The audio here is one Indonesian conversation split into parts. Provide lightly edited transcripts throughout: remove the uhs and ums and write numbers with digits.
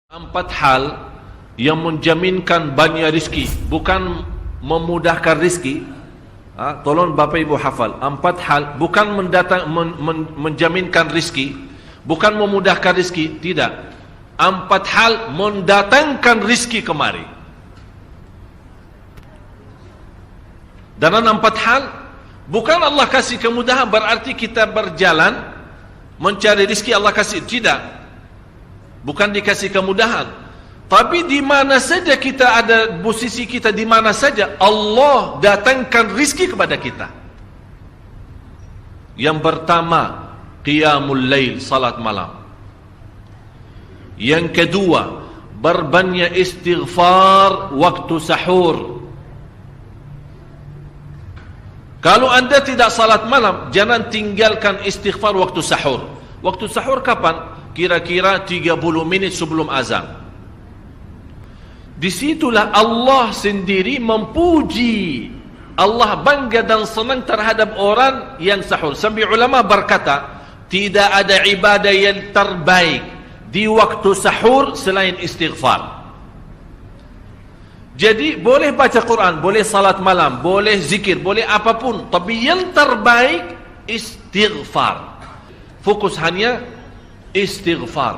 Empat hal yang menjaminkan banyak rizki, bukan memudahkan rizki. Tolong Bapak Ibu hafal. Empat hal bukan menjaminkan rizki, bukan memudahkan rizki, tidak. Empat hal mendatangkan rizki kemari. Dan empat hal bukan Allah kasih kemudahan berarti kita berjalan mencari rizki Allah kasih, tidak. Bukan dikasih kemudahan, tapi di mana saja kita ada, posisi kita di mana saja, Allah datangkan rizki kepada kita. Yang pertama, qiyamul lail, salat malam. Yang kedua, berbanyak istighfar waktu sahur. Kalau anda tidak salat malam, jangan tinggalkan istighfar waktu sahur. Waktu sahur kapan? Kira-kira 30 minit sebelum azan. Disitulah Allah sendiri memuji. Allah bangga dan senang terhadap orang yang sahur. Sampai ulama berkata, tidak ada ibadah yang terbaik di waktu sahur selain istighfar. Jadi boleh baca Quran, boleh salat malam, boleh zikir, boleh apapun, tapi yang terbaik istighfar. Fokus hanya istighfar.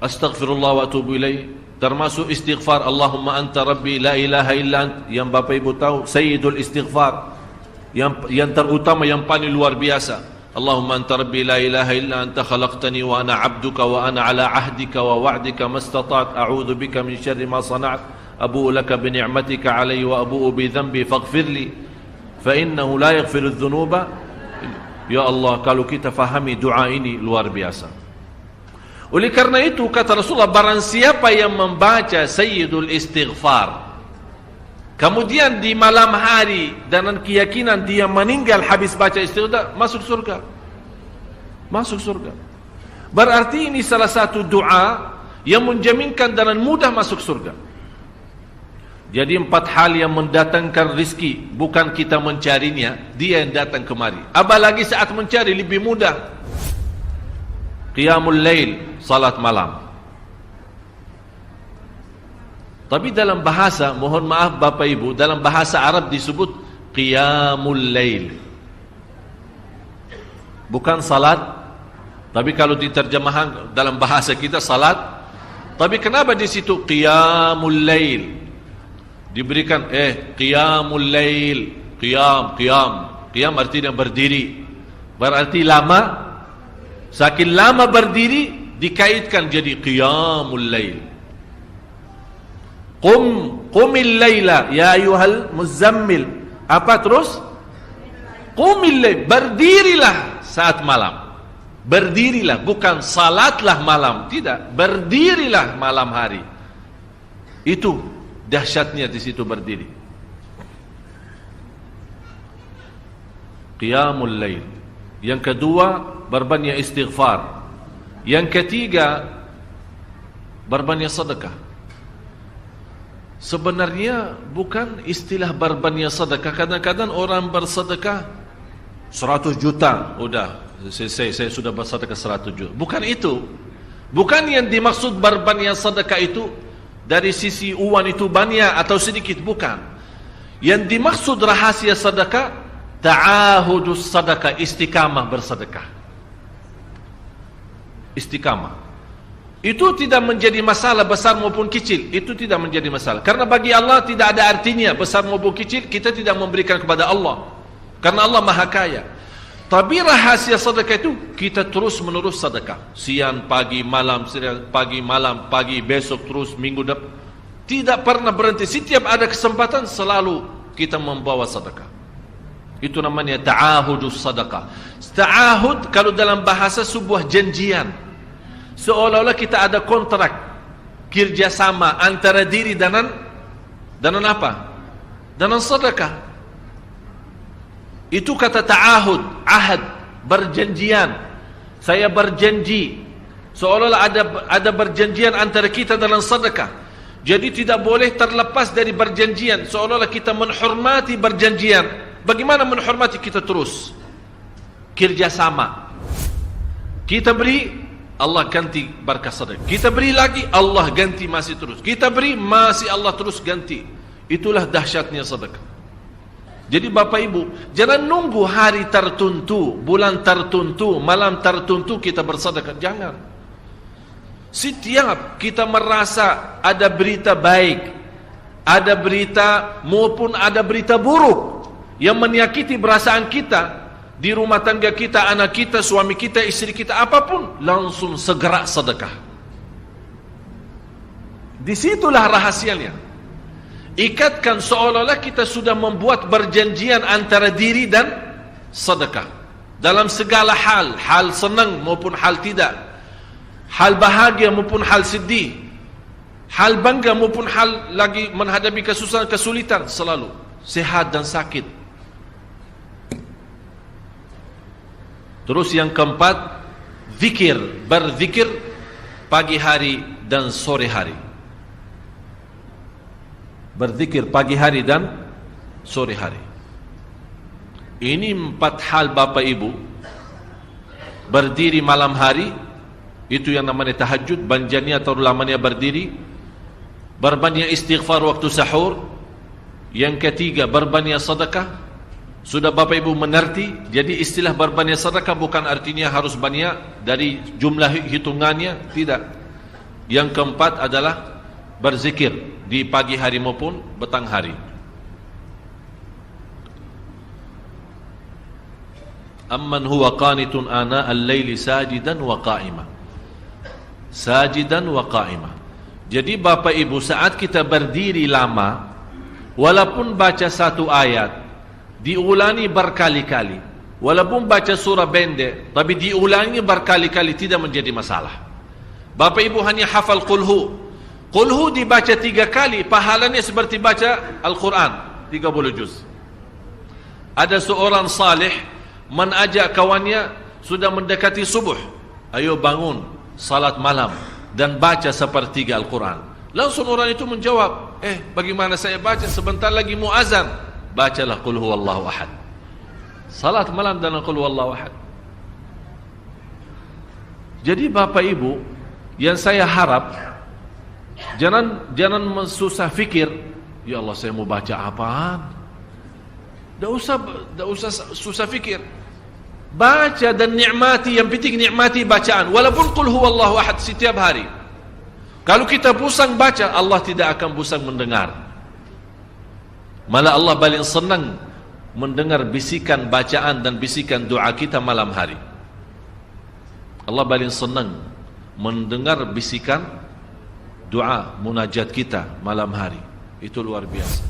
Astaghfirullah wa atubu ilaih, termasuk istighfar Allahumma anta rabbi la ilaha illa ant, yang Bapak Ibu tahu sayyidul istighfar, yang terutama, yang paling luar biasa. Allahumma anta rabbi la ilaha illa anta khalaqtani wa ana abduka wa ana ala ahdika wa wa'dika mastata'at a'udzu bika min syarri ma sana'at abu'u laka bi ni'matika alayya wa abu'u bi dhanbi faghfirli fa innahu la yaghfiru adh-dhunuba. Ya Allah, kalau kita fahami doa ini luar biasa. Oleh karena itu kata Rasulullah, barang siapa yang membaca sayyidul istighfar, kemudian di malam hari dengan keyakinan dia meninggal habis baca istighfar, masuk surga. Masuk surga. Berarti ini salah satu doa yang menjaminkan dengan mudah masuk surga. Jadi empat hal yang mendatangkan rizki, bukan kita mencarinya, dia yang datang kemari. Apalagi saat mencari lebih mudah. Qiyamul lail, salat malam. Tapi dalam bahasa, mohon maaf Bapak Ibu, dalam bahasa Arab disebut qiyamul lail, bukan salat. Tapi kalau diterjemahkan dalam bahasa kita salat. Tapi kenapa di situ qiyamul lail? Diberikan qiyamul lail, qiyam artinya berdiri. Berarti lama, saking lama berdiri dikaitkan jadi qiyamul lail. Qumil laila ya ayyuhal muzammil. Apa terus? Qumil lail, berdirilah saat malam. Berdirilah, bukan salatlah malam, tidak, berdirilah malam hari. Itu dahsyatnya di situ berdiri. Qiyamul lail. Yang kedua, berbanyak istighfar. Yang ketiga, berbanyak sedekah. Sebenarnya bukan istilah berbanyak sedekah. Kadang-kadang orang bersedekah 100 juta, udah saya sudah bersedekah 100 juta. Bukan itu. Bukan yang dimaksud berbanyak sedekah itu dari sisi uang itu banyak atau sedikit, bukan. Yang dimaksud rahasia sedekah, ta'ahudus sedekah, istiqamah bersedekah. Istiqamah. Itu tidak menjadi masalah besar maupun kecil, itu tidak menjadi masalah. Karena bagi Allah tidak ada artinya besar maupun kecil, kita tidak memberikan kepada Allah. Karena Allah Maha Kaya. Tapi rahasia sedekah itu kita terus menerus sedekah. Siang, pagi, malam, siang, pagi, malam, pagi, besok, terus minggu depan. Tidak pernah berhenti. Setiap ada kesempatan selalu kita membawa sedekah. Itu namanya ta'ahudus sedekah. Ta'ahud kalau dalam bahasa sebuah janjian. Seolah-olah kita ada kontrak kerjasama antara diri dengan apa? Dengan sedekah. Itu kata ta'ahud, ahad, berjanjian. Saya berjanji. Seolah-olah ada berjanjian antara kita dalam sedekah. Jadi tidak boleh terlepas dari berjanjian. Seolah-olah kita menghormati berjanjian. Bagaimana menghormati? Kita terus kerjasama. Kita beri, Allah ganti berkah sedekah. Kita beri lagi, Allah ganti masih terus. Kita beri, masih Allah terus ganti. Itulah dahsyatnya sedekah. Jadi Bapak Ibu, jangan nunggu hari tertentu, bulan tertentu, malam tertentu kita bersedekah. Jangan. Setiap kita merasa ada berita baik, ada berita maupun ada berita buruk yang menyakiti perasaan kita, di rumah tangga kita, anak kita, suami kita, istri kita, apapun, langsung segera sedekah. Disitulah rahasianya. Ikatkan seolah-olah kita sudah membuat perjanjian antara diri dan sedekah. Dalam segala hal, hal senang maupun hal tidak, hal bahagia maupun hal sedih, hal bangga maupun hal lagi menghadapi kesusahan, kesulitan, selalu sehat dan sakit. Terus yang keempat, zikir, berzikir pagi hari dan sore hari. Berzikir pagi hari dan sore hari. Ini 4 hal Bapak Ibu. Berdiri malam hari, itu yang namanya tahajud, banjanya atau lamanya berdiri. Berbanyak istighfar waktu sahur. Yang ketiga, berbanyak sedekah. Sudah Bapak Ibu mengerti, jadi istilah berbanyak sedekah bukan artinya harus banyak dari jumlah hitungannya, tidak. Yang keempat adalah berzikir di pagi hari maupun petang hari. Amman huwa qanitun ana al-laili sajidan wa qa'ima. Sajidan wa qa'ima. Jadi Bapak Ibu, saat kita berdiri lama, walaupun baca satu ayat, diulangi berkali-kali, walaupun baca surah pendek, tapi diulangi berkali-kali, tidak menjadi masalah. Bapak Ibu hanya hafal qulhu. Qulhu dibaca 3 kali, pahalanya seperti baca Al-Quran 30 juz. Ada seorang salih mengajak kawannya, sudah mendekati subuh, ayo bangun salat malam dan baca sepertiga Al-Quran. Langsung orang itu menjawab, bagaimana saya baca, sebentar lagi mau azan. Bacalah qul huwallahu ahad. Salat malam dan qul huwallahu ahad. Jadi Bapak Ibu, yang saya harap, jangan susah fikir, ya Allah saya mau baca apaan. Tidak usah susah fikir. Baca dan nikmati, yang penting nikmati bacaan. Walaupun qul huwallahu ahad setiap hari. Kalau kita pusing baca, Allah tidak akan pusing mendengar. Malah Allah paling senang mendengar bisikan bacaan dan bisikan doa kita malam hari. Allah paling senang mendengar bisikan doa munajat kita malam hari. Itu luar biasa.